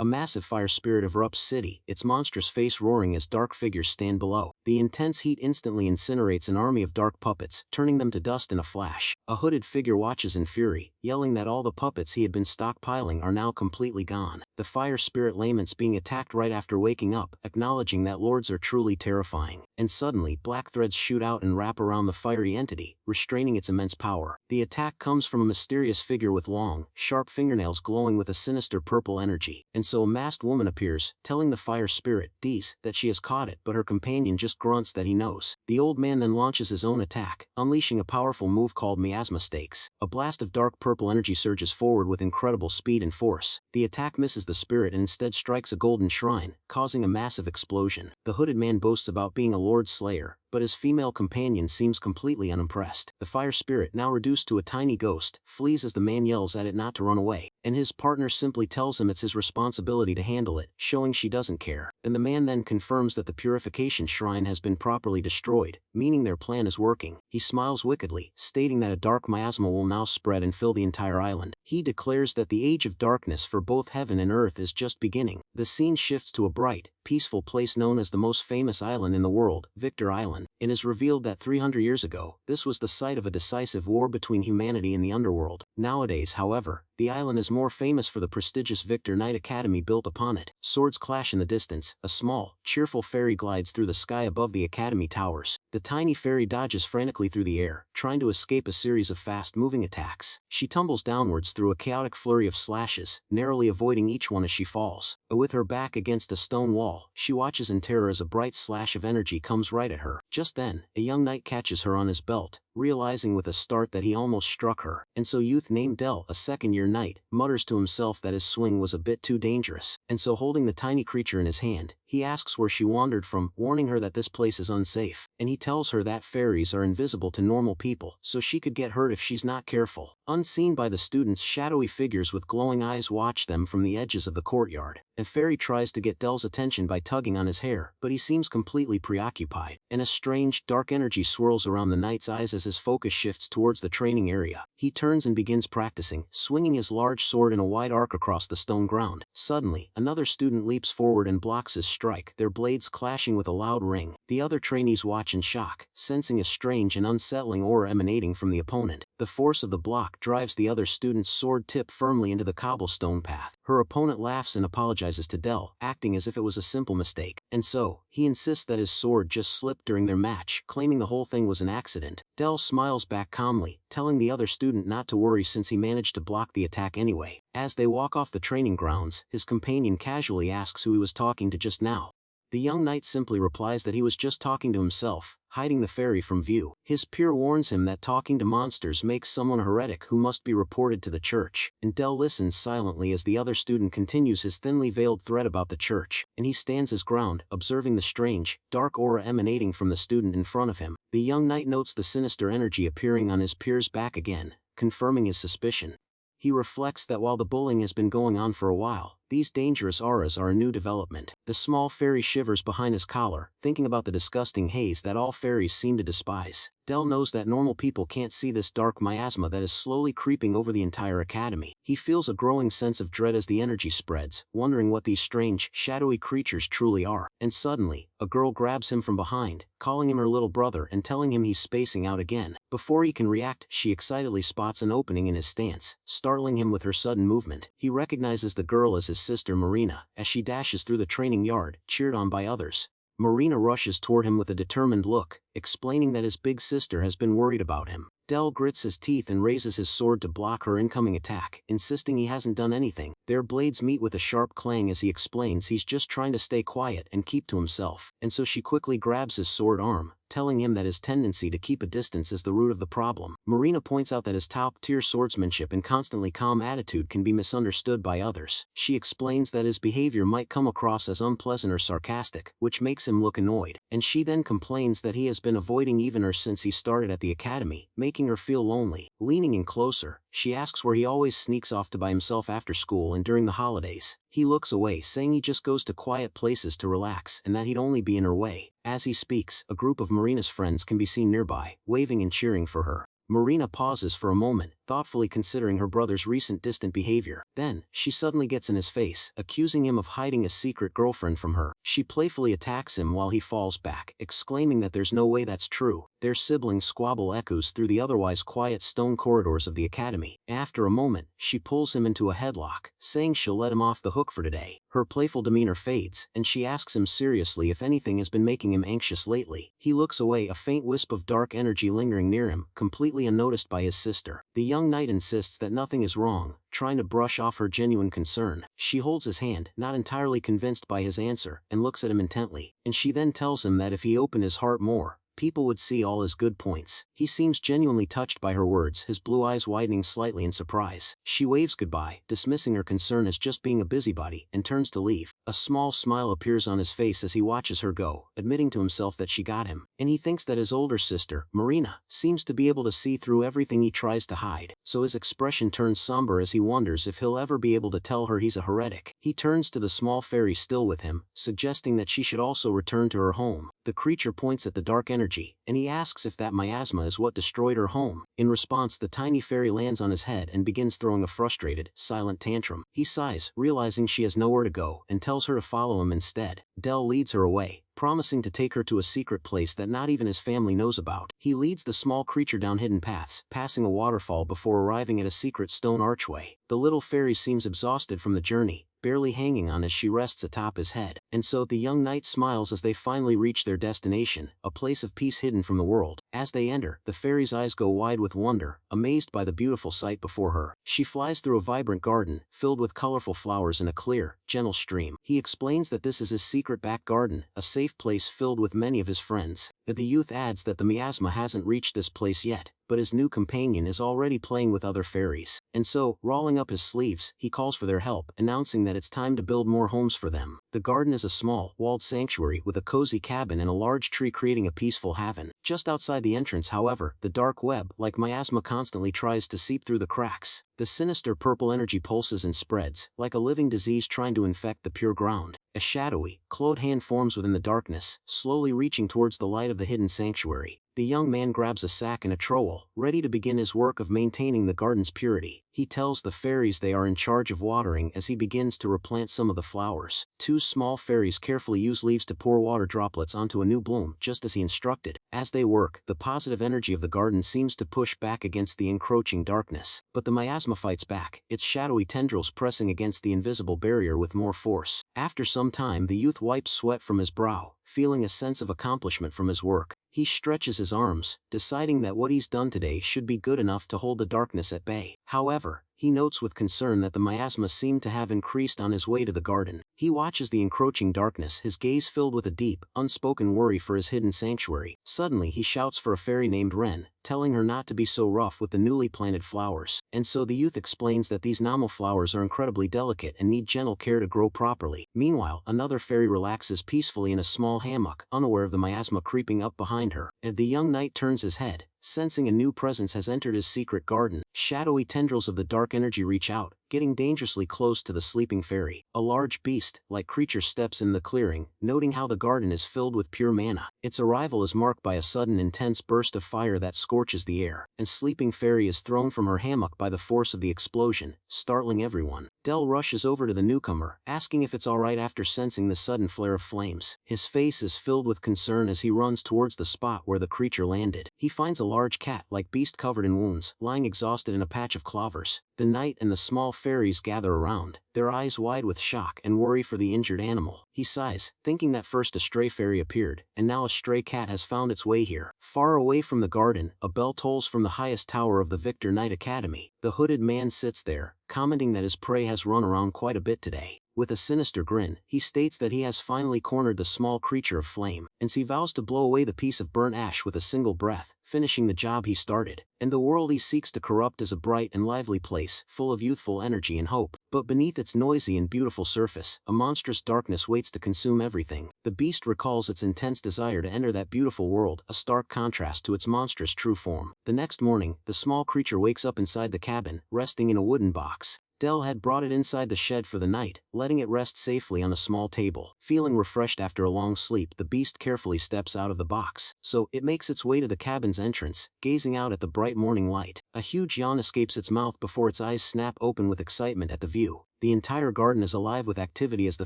A massive fire spirit erupts city, its monstrous face roaring as dark figures stand below. The intense heat instantly incinerates an army of dark puppets, turning them to dust in a flash. A hooded figure watches in fury, yelling that all the puppets he had been stockpiling are now completely gone. The fire spirit laments being attacked right after waking up, acknowledging that lords are truly terrifying. And suddenly, black threads shoot out and wrap around the fiery entity, restraining its immense power. The attack comes from a mysterious figure with long, sharp fingernails glowing with a sinister purple energy. And so a masked woman appears, telling the fire spirit, Dees, that she has caught it, but her companion just grunts that he knows. The old man then launches his own attack, unleashing a powerful move called miasma stakes. A blast of dark purple energy surges forward with incredible speed and force. The attack misses the spirit and instead strikes a golden shrine, causing a massive explosion. The hooded man boasts about being a lord slayer, but his female companion seems completely unimpressed. The fire spirit, now reduced to a tiny ghost, flees as the man yells at it not to run away, and his partner simply tells him it's his responsibility to handle it, showing she doesn't care. And the man then confirms that the Purification shrine has been properly destroyed, meaning their plan is working. He smiles wickedly, stating that a dark miasma will now spread and fill the entire island. He declares that the age of darkness for both heaven and earth is just beginning. The scene shifts to a bright, peaceful place known as the most famous island in the world, Victor Island. It is revealed that 300 years ago, this was the site of a decisive war between humanity and the underworld. Nowadays, however, the island is more famous for the prestigious Victor Knight Academy built upon it. Swords clash in the distance, a small, cheerful fairy glides through the sky above the academy towers. The tiny fairy dodges frantically through the air, trying to escape a series of fast-moving attacks. She tumbles downwards through a chaotic flurry of slashes, narrowly avoiding each one as she falls. With her back against a stone wall, she watches in terror as a bright slash of energy comes right at her. Just then, a young knight catches her on his belt, realizing with a start that he almost struck her. And so youth named Del, a second-year knight, mutters to himself that his swing was a bit too dangerous. And so holding the tiny creature in his hand, he asks where she wandered from, warning her that this place is unsafe. And he tells her that fairies are invisible to normal people, so she could get hurt if she's not careful. Unseen by the students, shadowy figures with glowing eyes watch them from the edges of the courtyard. And Fairy tries to get Del's attention by tugging on his hair, but he seems completely preoccupied. And a strange, dark energy swirls around the knight's eyes as his focus shifts towards the training area. He turns and begins practicing, swinging his large sword in a wide arc across the stone ground. Suddenly, another student leaps forward and blocks his strike, their blades clashing with a loud ring. The other trainees watch in shock, sensing a strange and unsettling aura emanating from the opponent. The force of the block drives the other student's sword tip firmly into the cobblestone path. Her opponent laughs and apologizes to Del, acting as if it was a simple mistake. And so, he insists that his sword just slipped during their match, claiming the whole thing was an accident. Del smiles back calmly, telling the other student not to worry since he managed to block the attack anyway. As they walk off the training grounds, his companion casually asks who he was talking to just now. The young knight simply replies that he was just talking to himself, hiding the fairy from view. His peer warns him that talking to monsters makes someone a heretic who must be reported to the church. And Del listens silently as the other student continues his thinly veiled threat about the church, and he stands his ground, observing the strange, dark aura emanating from the student in front of him. The young knight notes the sinister energy appearing on his peer's back again, confirming his suspicion. He reflects that while the bullying has been going on for a while, these dangerous auras are a new development. The small fairy shivers behind his collar, thinking about the disgusting haze that all fairies seem to despise. Del knows that normal people can't see this dark miasma that is slowly creeping over the entire academy. He feels a growing sense of dread as the energy spreads, wondering what these strange, shadowy creatures truly are. And suddenly, a girl grabs him from behind, calling him her little brother and telling him he's spacing out again. Before he can react, she excitedly spots an opening in his stance, startling him with her sudden movement. He recognizes the girl as his sister Marina, as she dashes through the training yard, cheered on by others. Marina rushes toward him with a determined look, explaining that his big sister has been worried about him. Del grits his teeth and raises his sword to block her incoming attack, insisting he hasn't done anything. Their blades meet with a sharp clang as he explains he's just trying to stay quiet and keep to himself. And so she quickly grabs his sword arm, telling him that his tendency to keep a distance is the root of the problem. Marina points out that his top-tier swordsmanship and constantly calm attitude can be misunderstood by others. She explains that his behavior might come across as unpleasant or sarcastic, which makes him look annoyed. And she then complains that he has been avoiding even her since he started at the academy, making her feel lonely. Leaning in closer, she asks where he always sneaks off to by himself after school and during the holidays. He looks away, saying he just goes to quiet places to relax and that he'd only be in her way. As he speaks, a group of Marina's friends can be seen nearby, waving and cheering for her. Marina pauses for a moment, thoughtfully considering her brother's recent distant behavior. Then, she suddenly gets in his face, accusing him of hiding a secret girlfriend from her. She playfully attacks him while he falls back, exclaiming that there's no way that's true. Their siblings' squabble echoes through the otherwise quiet stone corridors of the academy. After a moment, she pulls him into a headlock, saying she'll let him off the hook for today. Her playful demeanor fades, and she asks him seriously if anything has been making him anxious lately. He looks away, a faint wisp of dark energy lingering near him, completely unnoticed by his sister. The young knight insists that nothing is wrong, trying to brush off her genuine concern. She holds his hand, not entirely convinced by his answer, and looks at him intently, and she then tells him that if he opened his heart more, people would see all his good points. He seems genuinely touched by her words, his blue eyes widening slightly in surprise. She waves goodbye, dismissing her concern as just being a busybody, and turns to leave. A small smile appears on his face as he watches her go, admitting to himself that she got him, and he thinks that his older sister, Marina, seems to be able to see through everything he tries to hide, so his expression turns somber as he wonders if he'll ever be able to tell her he's a heretic. He turns to the small fairy still with him, suggesting that she should also return to her home. The creature points at the dark energy, and he asks if that miasma is what destroyed her home. In response, the tiny fairy lands on his head and begins throwing a frustrated, silent tantrum. He sighs, realizing she has nowhere to go, and tells her to follow him instead. Del leads her away, promising to take her to a secret place that not even his family knows about. He leads the small creature down hidden paths, passing a waterfall before arriving at a secret stone archway. The little fairy seems exhausted from the journey, barely hanging on as she rests atop his head. And so the young knight smiles as they finally reach their destination, a place of peace hidden from the world. As they enter, the fairy's eyes go wide with wonder, amazed by the beautiful sight before her. She flies through a vibrant garden, filled with colorful flowers and a clear, gentle stream. He explains that this is his secret back garden, a safe place filled with many of his friends. The youth adds that the miasma hasn't reached this place yet, but his new companion is already playing with other fairies. And so, rolling up his sleeves, he calls for their help, announcing that it's time to build more homes for them. The garden is a small, walled sanctuary with a cozy cabin and a large tree creating a peaceful haven. Just outside the entrance, however, the dark web, like miasma, constantly tries to seep through the cracks. The sinister purple energy pulses and spreads, like a living disease trying to infect the pure ground. A shadowy, clawed hand forms within the darkness, slowly reaching towards the light of the hidden sanctuary. The young man grabs a sack and a trowel, ready to begin his work of maintaining the garden's purity. He tells the fairies they are in charge of watering as he begins to replant some of the flowers. Two small fairies carefully use leaves to pour water droplets onto a new bloom, just as he instructed. As they work, the positive energy of the garden seems to push back against the encroaching darkness. But the miasma fights back, its shadowy tendrils pressing against the invisible barrier with more force. After some time, the youth wipes sweat from his brow, feeling a sense of accomplishment from his work. He stretches his arms, deciding that what he's done today should be good enough to hold the darkness at bay. However, he notes with concern that the miasma seemed to have increased on his way to the garden. He watches the encroaching darkness, his gaze filled with a deep, unspoken worry for his hidden sanctuary. Suddenly he shouts for a fairy named Wren, telling her not to be so rough with the newly planted flowers. And so the youth explains that these normal flowers are incredibly delicate and need gentle care to grow properly. Meanwhile, another fairy relaxes peacefully in a small hammock, unaware of the miasma creeping up behind her. And the young knight turns his head, sensing a new presence has entered his secret garden. Shadowy tendrils of the dark energy reach out, getting dangerously close to the sleeping fairy. A large beast-like creature steps in the clearing, noting how the garden is filled with pure mana. Its arrival is marked by a sudden intense burst of fire that scorches the air, and sleeping fairy is thrown from her hammock by the force of the explosion, startling everyone. Del rushes over to the newcomer, asking if it's alright after sensing the sudden flare of flames. His face is filled with concern as he runs towards the spot where the creature landed. He finds a large cat-like beast covered in wounds, lying exhausted in a patch of clovers. The knight and the small fairies gather around, their eyes wide with shock and worry for the injured animal. He sighs, thinking that first a stray fairy appeared, and now a stray cat has found its way here. Far away from the garden, a bell tolls from the highest tower of the Victor Knight Academy. The hooded man sits there, commenting that his prey has run around quite a bit today. With a sinister grin, he states that he has finally cornered the small creature of flame, and he vows to blow away the piece of burnt ash with a single breath, finishing the job he started. And the world he seeks to corrupt is a bright and lively place, full of youthful energy and hope. But beneath its noisy and beautiful surface, a monstrous darkness waits to consume everything. The beast recalls its intense desire to enter that beautiful world, a stark contrast to its monstrous true form. The next morning, the small creature wakes up inside the cabin, resting in a wooden box. Del had brought it inside the shed for the night, letting it rest safely on a small table. Feeling refreshed after a long sleep, the beast carefully steps out of the box. So, it makes its way to the cabin's entrance, gazing out at the bright morning light. A huge yawn escapes its mouth before its eyes snap open with excitement at the view. The entire garden is alive with activity as the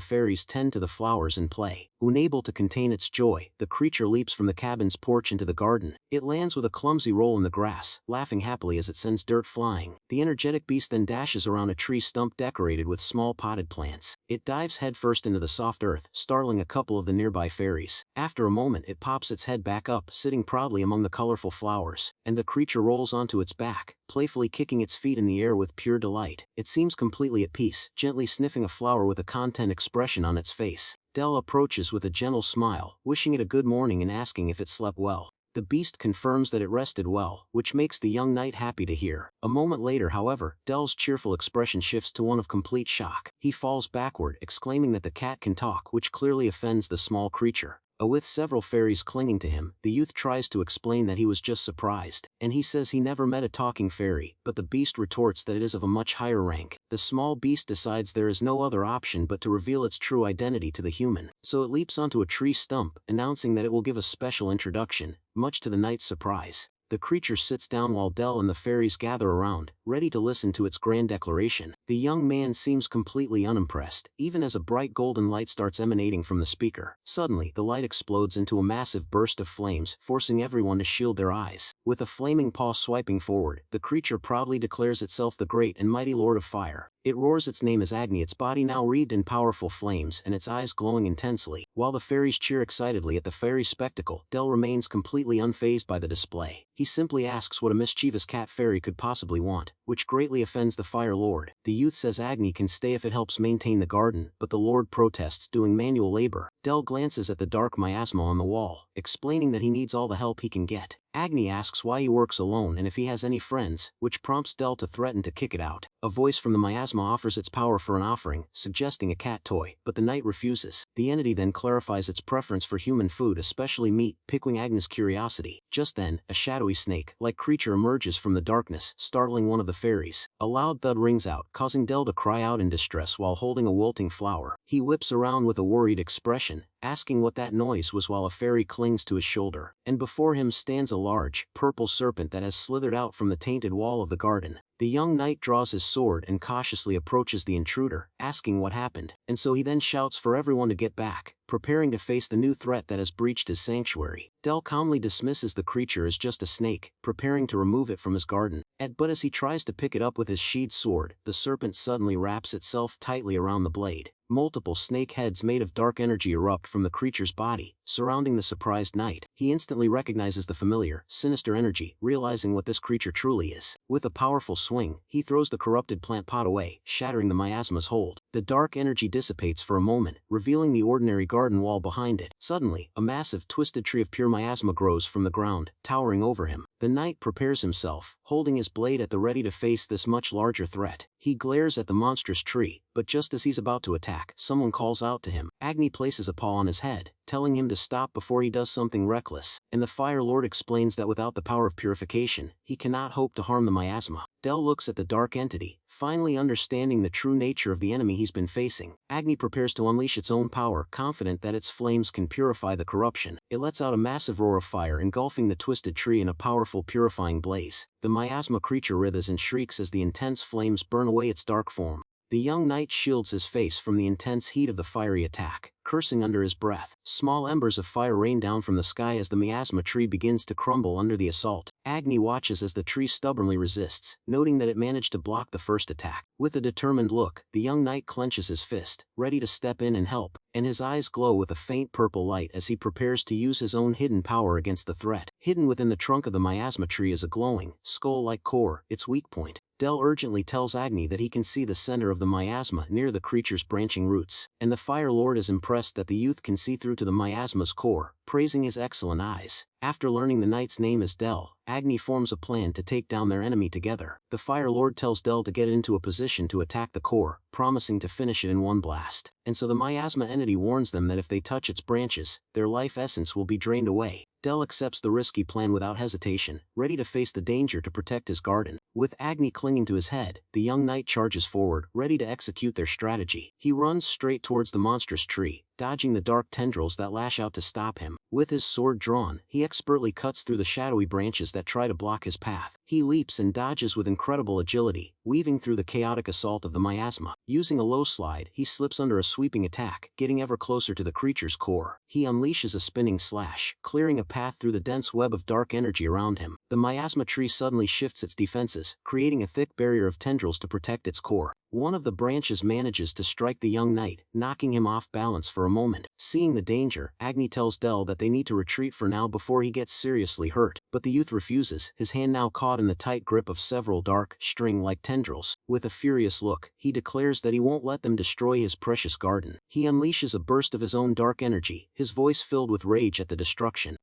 fairies tend to the flowers and play. Unable to contain its joy, the creature leaps from the cabin's porch into the garden. It lands with a clumsy roll in the grass, laughing happily as it sends dirt flying. The energetic beast then dashes around a tree stump decorated with small potted plants. It dives headfirst into the soft earth, startling a couple of the nearby fairies. After a moment, it pops its head back up, sitting proudly among the colorful flowers, and the creature rolls onto its back, playfully kicking its feet in the air with pure delight. It seems completely at peace, gently sniffing a flower with a content expression on its face. Del approaches with a gentle smile, wishing it a good morning and asking if it slept well. The beast confirms that it rested well, which makes the young knight happy to hear. A moment later, however, Del's cheerful expression shifts to one of complete shock. He falls backward, exclaiming that the cat can talk, which clearly offends the small creature. With several fairies clinging to him, the youth tries to explain that he was just surprised, and he says he never met a talking fairy, but the beast retorts that it is of a much higher rank. The small beast decides there is no other option but to reveal its true identity to the human, so it leaps onto a tree stump, announcing that it will give a special introduction, much to the knight's surprise. The creature sits down while Del and the fairies gather around, ready to listen to its grand declaration. The young man seems completely unimpressed, even as a bright golden light starts emanating from the speaker. Suddenly, the light explodes into a massive burst of flames, forcing everyone to shield their eyes. With a flaming paw swiping forward, the creature proudly declares itself the great and mighty Lord of Fire. It roars its name as Agni, its body now wreathed in powerful flames and its eyes glowing intensely. While the fairies cheer excitedly at the fairy spectacle, Del remains completely unfazed by the display. He simply asks what a mischievous cat fairy could possibly want, which greatly offends the Fire Lord. The youth says Agni can stay if it helps maintain the garden, but the Lord protests doing manual labor. Del glances at the dark miasma on the wall, explaining that he needs all the help he can get. Agni asks why he works alone and if he has any friends, which prompts Del to threaten to kick it out. A voice from the miasma offers its power for an offering, suggesting a cat toy, but the knight refuses. The entity then clarifies its preference for human food, especially meat, piquing Agni's curiosity. Just then, a shadowy snake-like creature emerges from the darkness, startling one of the fairies. A loud thud rings out, causing Del to cry out in distress while holding a wilting flower. He whips around with a worried expression, asking what that noise was while a fairy clings to his shoulder, and before him stands a large, purple serpent that has slithered out from the tainted wall of the garden. The young knight draws his sword and cautiously approaches the intruder, asking what happened, and so he then shouts for everyone to get back, preparing to face the new threat that has breached his sanctuary. Del calmly dismisses the creature as just a snake, preparing to remove it from his garden. But as he tries to pick it up with his sheathed sword, the serpent suddenly wraps itself tightly around the blade. Multiple snake heads made of dark energy erupt from the creature's body, surrounding the surprised knight. He instantly recognizes the familiar, sinister energy, realizing what this creature truly is. With a powerful swing, he throws the corrupted plant pot away, shattering the miasma's hold. The dark energy dissipates for a moment, revealing the ordinary garden wall behind it. Suddenly, a massive twisted tree of pure miasma grows from the ground, towering over him. The knight prepares himself, holding his blade at the ready to face this much larger threat. He glares at the monstrous tree, but just as he's about to attack, someone calls out to him. Agni places a paw on his head, telling him to stop before he does something reckless, and the Fire Lord explains that without the power of purification, he cannot hope to harm the miasma. Del looks at the dark entity, finally understanding the true nature of the enemy he's been facing. Agni prepares to unleash its own power, confident that its flames can purify the corruption. It lets out a massive roar of fire, engulfing the twisted tree in a powerful purifying blaze. The miasma creature writhes and shrieks as the intense flames burn away its dark form. The young knight shields his face from the intense heat of the fiery attack, cursing under his breath. Small embers of fire rain down from the sky as the miasma tree begins to crumble under the assault. Agni watches as the tree stubbornly resists, noting that it managed to block the first attack. With a determined look, the young knight clenches his fist, ready to step in and help, and his eyes glow with a faint purple light as he prepares to use his own hidden power against the threat. Hidden within the trunk of the miasma tree is a glowing, skull-like core, its weak point. Del urgently tells Agni that he can see the center of the miasma near the creature's branching roots, and the Fire Lord is impressed that the youth can see through to the miasma's core, praising his excellent eyes. After learning the knight's name is Del, Agni forms a plan to take down their enemy together. The Fire Lord tells Del to get into a position to attack the core, promising to finish it in one blast. And so the miasma entity warns them that if they touch its branches, their life essence will be drained away. Del accepts the risky plan without hesitation, ready to face the danger to protect his garden. With Agni clinging to his head, the young knight charges forward, ready to execute their strategy. He runs straight towards the monstrous tree, dodging the dark tendrils that lash out to stop him. With his sword drawn, he expertly cuts through the shadowy branches that try to block his path. He leaps and dodges with incredible agility, weaving through the chaotic assault of the miasma. Using a low slide, he slips under a sweeping attack, getting ever closer to the creature's core. He unleashes a spinning slash, clearing a path through the dense web of dark energy around him. The miasma tree suddenly shifts its defenses, creating a thick barrier of tendrils to protect its core. One of the branches manages to strike the young knight, knocking him off balance for a moment. Seeing the danger, Agni tells Del that they need to retreat for now before he gets seriously hurt, but the youth refuses, his hand now caught in the tight grip of several dark, string-like tendrils. With a furious look, he declares that he won't let them destroy his precious garden. He unleashes a burst of his own dark energy, his voice filled with rage at the destruction.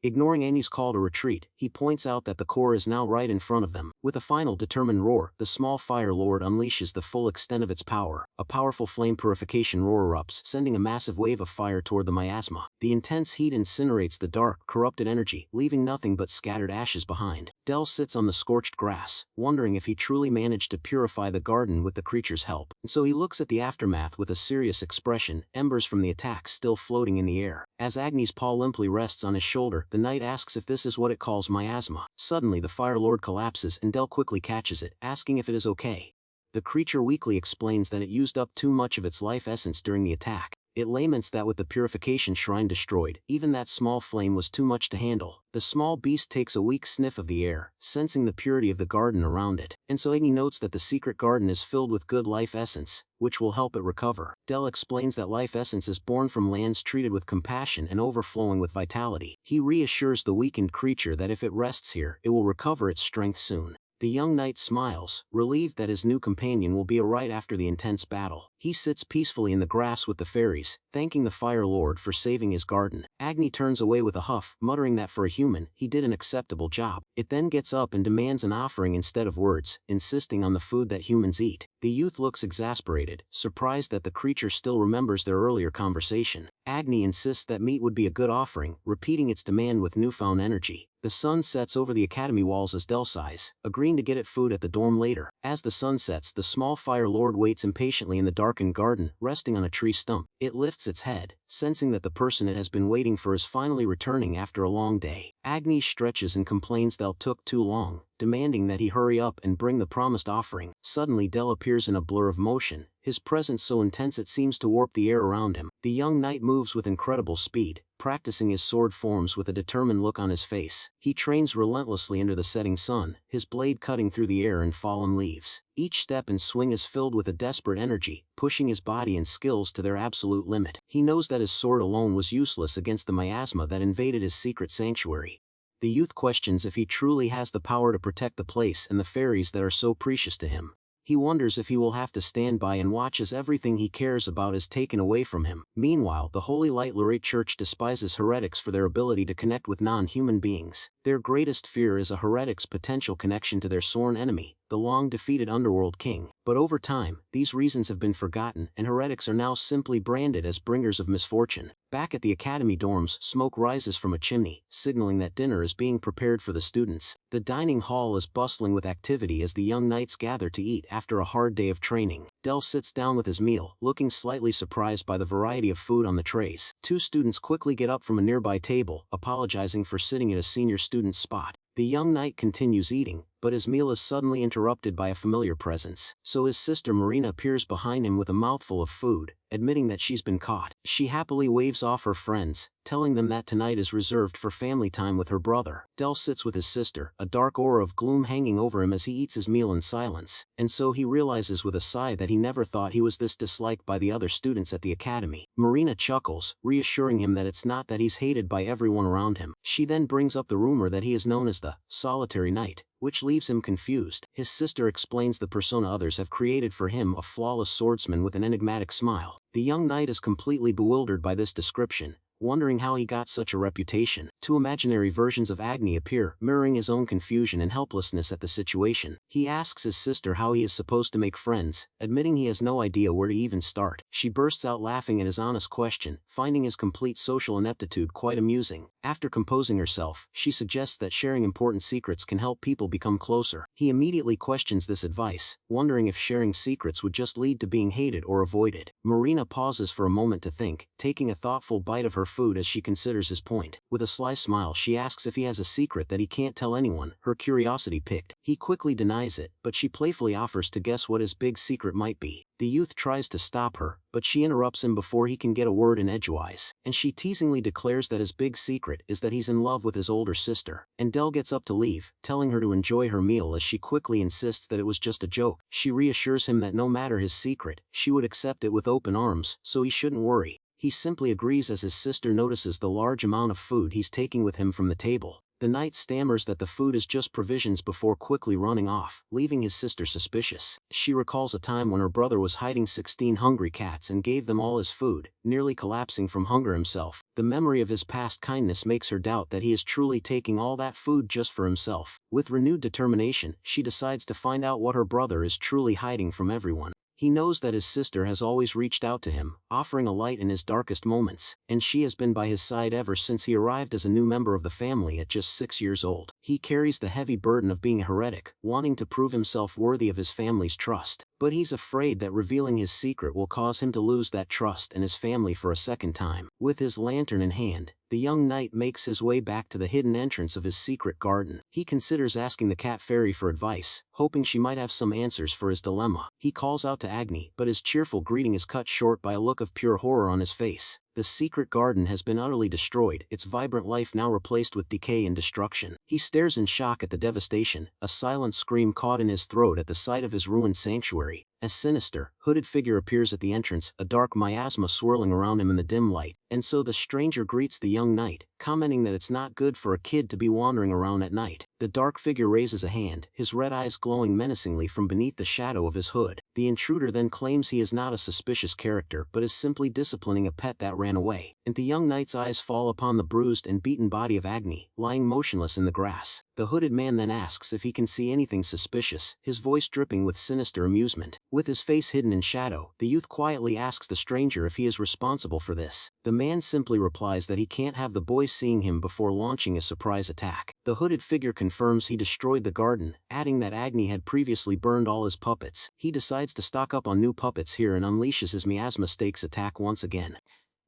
Ignoring Agni's call to retreat, he points out that the core is now right in front of them. With a final determined roar, the small Fire Lord unleashes the full extent of its power. A powerful flame purification roar erupts, sending a massive wave of fire toward the miasma. The intense heat incinerates the dark, corrupted energy, leaving nothing but scattered ashes behind. Del sits on the scorched grass, wondering if he truly managed to purify the garden with the creature's help. And so he looks at the aftermath with a serious expression, embers from the attack still floating in the air. As Agni's paw limply rests on his shoulder, the knight asks if this is what it calls miasma. Suddenly the Fire Lord collapses and Del quickly catches it, asking if it is okay. The creature weakly explains that it used up too much of its life essence during the attack. It laments that with the purification shrine destroyed, even that small flame was too much to handle. The small beast takes a weak sniff of the air, sensing the purity of the garden around it. And so Agni notes that the secret garden is filled with good life essence, which will help it recover. Del explains that life essence is born from lands treated with compassion and overflowing with vitality. He reassures the weakened creature that if it rests here, it will recover its strength soon. The young knight smiles, relieved that his new companion will be alright after the intense battle. He sits peacefully in the grass with the fairies, thanking the Fire Lord for saving his garden. Agni turns away with a huff, muttering that for a human, he did an acceptable job. It then gets up and demands an offering instead of words, insisting on the food that humans eat. The youth looks exasperated, surprised that the creature still remembers their earlier conversation. Agni insists that meat would be a good offering, repeating its demand with newfound energy. The sun sets over the academy walls as Del sighs, agreeing to get it food at the dorm later. As the sun sets, the small Fire Lord waits impatiently in the darkened garden, resting on a tree stump. It lifts its head, sensing that the person it has been waiting for is finally returning after a long day. Agni stretches and complains Del took too long, demanding that he hurry up and bring the promised offering. Suddenly Del appears in a blur of motion, his presence so intense it seems to warp the air around him. The young knight moves with incredible speed, practicing his sword forms with a determined look on his face. He trains relentlessly under the setting sun, his blade cutting through the air and fallen leaves. Each step and swing is filled with a desperate energy, pushing his body and skills to their absolute limit. He knows that his sword alone was useless against the miasma that invaded his secret sanctuary. The youth questions if he truly has the power to protect the place and the fairies that are so precious to him. He wonders if he will have to stand by and watch as everything he cares about is taken away from him. Meanwhile, the Holy Light Lorate Church despises heretics for their ability to connect with non-human beings. Their greatest fear is a heretic's potential connection to their sworn enemy, the long-defeated Underworld King. But over time, these reasons have been forgotten, and heretics are now simply branded as bringers of misfortune. Back at the academy dorms, smoke rises from a chimney, signaling that dinner is being prepared for the students. The dining hall is bustling with activity as the young knights gather to eat after a hard day of training. Del sits down with his meal, looking slightly surprised by the variety of food on the trays. Two students quickly get up from a nearby table, apologizing for sitting at a senior student's spot. The young knight continues eating, but his meal is suddenly interrupted by a familiar presence. So his sister Marina appears behind him with a mouthful of food, admitting that she's been caught. She happily waves off her friends, telling them that tonight is reserved for family time with her brother. Del sits with his sister, a dark aura of gloom hanging over him as he eats his meal in silence, and so he realizes with a sigh that he never thought he was this disliked by the other students at the academy. Marina chuckles, reassuring him that it's not that he's hated by everyone around him. She then brings up the rumor that he is known as the Solitary Knight, which leaves him confused. His sister explains the persona others have created for him, a flawless swordsman with an enigmatic smile. The young knight is completely bewildered by this description, wondering how he got such a reputation. Two imaginary versions of Agni appear, mirroring his own confusion and helplessness at the situation. He asks his sister how he is supposed to make friends, admitting he has no idea where to even start. She bursts out laughing at his honest question, finding his complete social ineptitude quite amusing. After composing herself, she suggests that sharing important secrets can help people become closer. He immediately questions this advice, wondering if sharing secrets would just lead to being hated or avoided. Marina pauses for a moment to think, taking a thoughtful bite of her food as she considers his point. With a sly smile, she asks if he has a secret that he can't tell anyone, her curiosity piqued. He quickly denies it, but she playfully offers to guess what his big secret might be. The youth tries to stop her, but she interrupts him before he can get a word in edgewise, and she teasingly declares that his big secret is that he's in love with his older sister. And Dell gets up to leave, telling her to enjoy her meal as she quickly insists that it was just a joke. She reassures him that no matter his secret, she would accept it with open arms, so he shouldn't worry. He simply agrees as his sister notices the large amount of food he's taking with him from the table. The knight stammers that the food is just provisions before quickly running off, leaving his sister suspicious. She recalls a time when her brother was hiding 16 hungry cats and gave them all his food, nearly collapsing from hunger himself. The memory of his past kindness makes her doubt that he is truly taking all that food just for himself. With renewed determination, she decides to find out what her brother is truly hiding from everyone. He knows that his sister has always reached out to him, offering a light in his darkest moments, and she has been by his side ever since he arrived as a new member of the family at just 6 years old. He carries the heavy burden of being a heretic, wanting to prove himself worthy of his family's trust, but he's afraid that revealing his secret will cause him to lose that trust and his family for a second time. With his lantern in hand, the young knight makes his way back to the hidden entrance of his secret garden. He considers asking the cat fairy for advice, hoping she might have some answers for his dilemma. He calls out to Agni, but his cheerful greeting is cut short by a look of pure horror on his face. The secret garden has been utterly destroyed, its vibrant life now replaced with decay and destruction. He stares in shock at the devastation, a silent scream caught in his throat at the sight of his ruined sanctuary. A sinister, hooded figure appears at the entrance, a dark miasma swirling around him in the dim light, and so the stranger greets the young knight, commenting that it's not good for a kid to be wandering around at night. The dark figure raises a hand, his red eyes glowing menacingly from beneath the shadow of his hood. The intruder then claims he is not a suspicious character but is simply disciplining a pet that ran away, and the young knight's eyes fall upon the bruised and beaten body of Agni, lying motionless in the grass. The hooded man then asks if he can see anything suspicious, his voice dripping with sinister amusement. With his face hidden in shadow, the youth quietly asks the stranger if he is responsible for this. The man simply replies that he can't have the boy seeing him before launching a surprise attack. The hooded figure confirms he destroyed the garden, adding that Agni had previously burned all his puppets. He decides to stock up on new puppets here and unleashes his miasma stakes attack once again.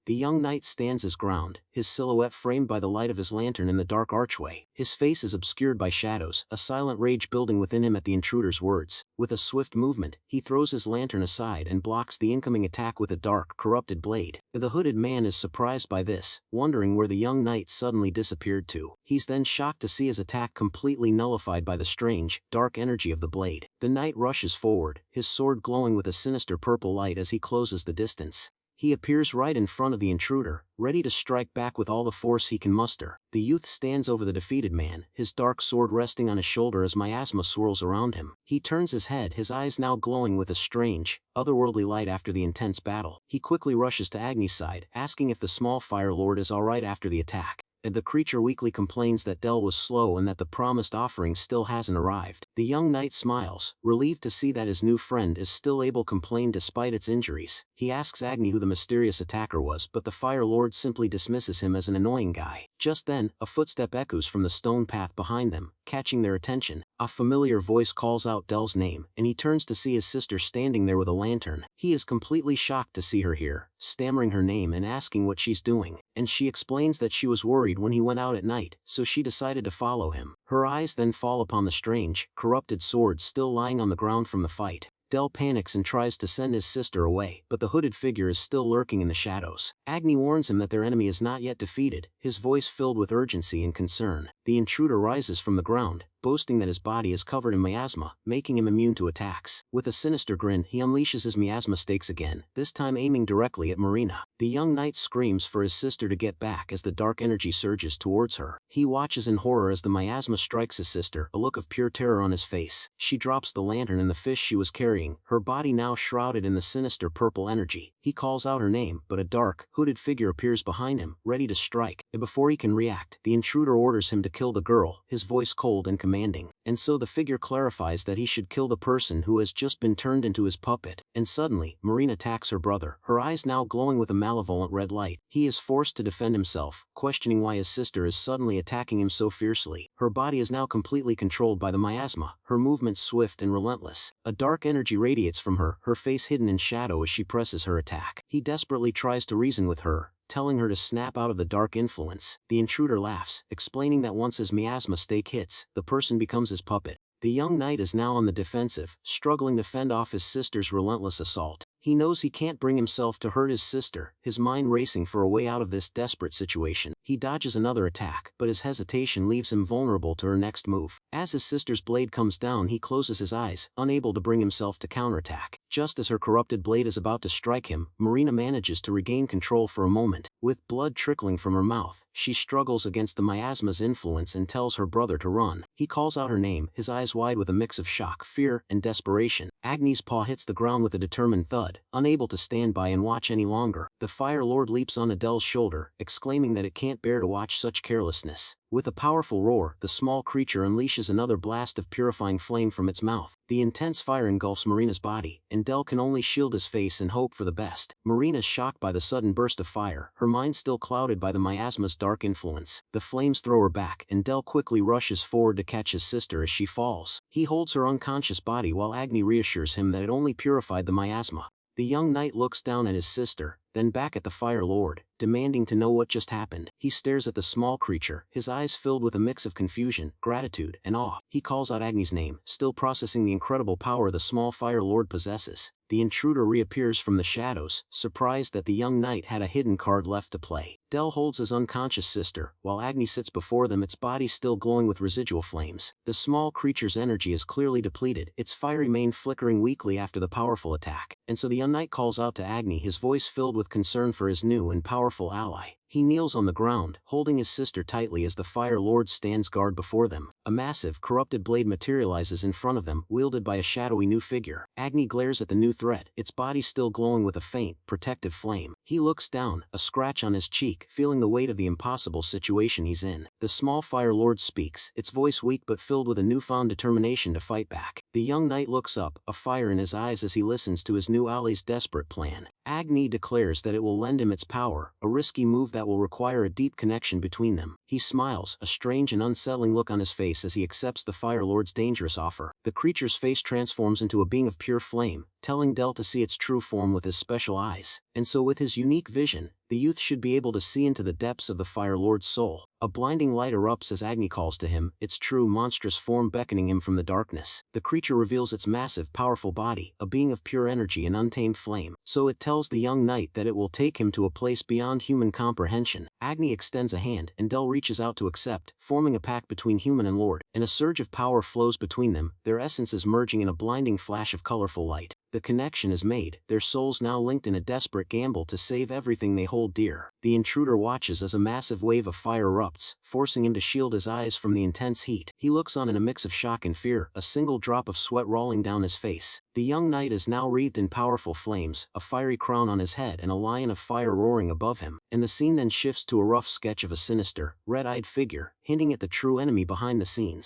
The young knight stands his ground, his silhouette framed by the light of his lantern in the dark archway. His face is obscured by shadows, a silent rage building within him at the intruder's words. With a swift movement, he throws his lantern aside and blocks the incoming attack with a dark, corrupted blade. The hooded man is surprised by this, wondering where the young knight suddenly disappeared to. He's then shocked to see his attack completely nullified by the strange, dark energy of the blade. The knight rushes forward, his sword glowing with a sinister purple light as he closes the distance. He appears right in front of the intruder, ready to strike back with all the force he can muster. The youth stands over the defeated man, his dark sword resting on his shoulder as miasma swirls around him. He turns his head, his eyes now glowing with a strange, otherworldly light after the intense battle. He quickly rushes to Agni's side, asking if the small fire lord is alright after the attack. The creature weakly complains that Dell was slow and that the promised offering still hasn't arrived. The young knight smiles, relieved to see that his new friend is still able to complain despite its injuries. He asks Agni who the mysterious attacker was, but the Fire Lord simply dismisses him as an annoying guy. Just then, a footstep echoes from the stone path behind them, catching their attention. A familiar voice calls out Dell's name, and he turns to see his sister standing there with a lantern. He is completely shocked to see her here, stammering her name and asking what she's doing, and she explains that she was worried when he went out at night, so she decided to follow him. Her eyes then fall upon the strange, corrupted sword still lying on the ground from the fight. Dell panics and tries to send his sister away, but the hooded figure is still lurking in the shadows. Agni warns him that their enemy is not yet defeated, his voice filled with urgency and concern. The intruder rises from the ground, boasting that his body is covered in miasma, making him immune to attacks. With a sinister grin, he unleashes his miasma stakes again, this time aiming directly at Marina. The young knight screams for his sister to get back as the dark energy surges towards her. He watches in horror as the miasma strikes his sister, a look of pure terror on his face. She drops the lantern and the fish she was carrying, her body now shrouded in the sinister purple energy. He calls out her name, but a dark, hooded figure appears behind him, ready to strike. And before he can react, the intruder orders him to kill the girl, his voice cold and commanding. And so the figure clarifies that he should kill the person who has just been turned into his puppet. And suddenly, Marina attacks her brother, her eyes now glowing with a malevolent red light. He is forced to defend himself, questioning why his sister is suddenly attacking him so fiercely. Her body is now completely controlled by the miasma, her movements swift and relentless. A dark energy radiates from her, her face hidden in shadow as she presses her attack. He desperately tries to reason with her, telling her to snap out of the dark influence. The intruder laughs, explaining that once his miasma stake hits, the person becomes his puppet. The young knight is now on the defensive, struggling to fend off his sister's relentless assault. He knows he can't bring himself to hurt his sister, his mind racing for a way out of this desperate situation. He dodges another attack, but his hesitation leaves him vulnerable to her next move. As his sister's blade comes down, he closes his eyes, unable to bring himself to counterattack. Just as her corrupted blade is about to strike him, Marina manages to regain control for a moment. With blood trickling from her mouth, she struggles against the miasma's influence and tells her brother to run. He calls out her name, his eyes wide with a mix of shock, fear, and desperation. Agni's paw hits the ground with a determined thud. Unable to stand by and watch any longer, the Fire Lord leaps on Adele's shoulder, exclaiming that it can't bear to watch such carelessness. With a powerful roar, the small creature unleashes another blast of purifying flame from its mouth. The intense fire engulfs Marina's body, and Del can only shield his face and hope for the best. Marina's shocked by the sudden burst of fire, her mind still clouded by the miasma's dark influence. The flames throw her back, and Del quickly rushes forward to catch his sister as she falls. He holds her unconscious body while Agni reassures him that it only purified the miasma. The young knight looks down at his sister, then back at the Fire Lord, demanding to know what just happened. He stares at the small creature, his eyes filled with a mix of confusion, gratitude, and awe. He calls out Agni's name, still processing the incredible power the small Fire Lord possesses. The intruder reappears from the shadows, surprised that the young knight had a hidden card left to play. Del holds his unconscious sister, while Agni sits before them, its body still glowing with residual flames. The small creature's energy is clearly depleted, its fiery mane flickering weakly after the powerful attack. And so the young knight calls out to Agni, his voice filled with concern for his new and powerful ally. He kneels on the ground, holding his sister tightly as the Fire Lord stands guard before them. A massive, corrupted blade materializes in front of them, wielded by a shadowy new figure. Agni glares at the new threat, its body still glowing with a faint, protective flame. He looks down, a scratch on his cheek, feeling the weight of the impossible situation he's in. The small Fire Lord speaks, its voice weak but filled with a newfound determination to fight back. The young knight looks up, a fire in his eyes as he listens to his new ally's desperate plan. Agni declares that it will lend him its power, a risky move that will require a deep connection between them. He smiles, a strange and unsettling look on his face as he accepts the Fire Lord's dangerous offer. The creature's face transforms into a being of pure flame, telling Del to see its true form with his special eyes. And so with his unique vision, the youth should be able to see into the depths of the Fire Lord's soul. A blinding light erupts as Agni calls to him, its true monstrous form beckoning him from the darkness. The creature reveals its massive, powerful body, a being of pure energy and untamed flame. So it tells the young knight that it will take him to a place beyond human comprehension. Agni extends a hand, and Del reaches out to accept, forming a pact between human and Lord, and a surge of power flows between them, their essences merging in a blinding flash of colorful light. The connection is made, their souls now linked in a desperate gamble to save everything they hold dear. The intruder watches as a massive wave of fire erupts, forcing him to shield his eyes from the intense heat. He looks on in a mix of shock and fear, a single drop of sweat rolling down his face. The young knight is now wreathed in powerful flames, a fiery crown on his head and a lion of fire roaring above him. And the scene then shifts to a rough sketch of a sinister, red-eyed figure, hinting at the true enemy behind the scenes.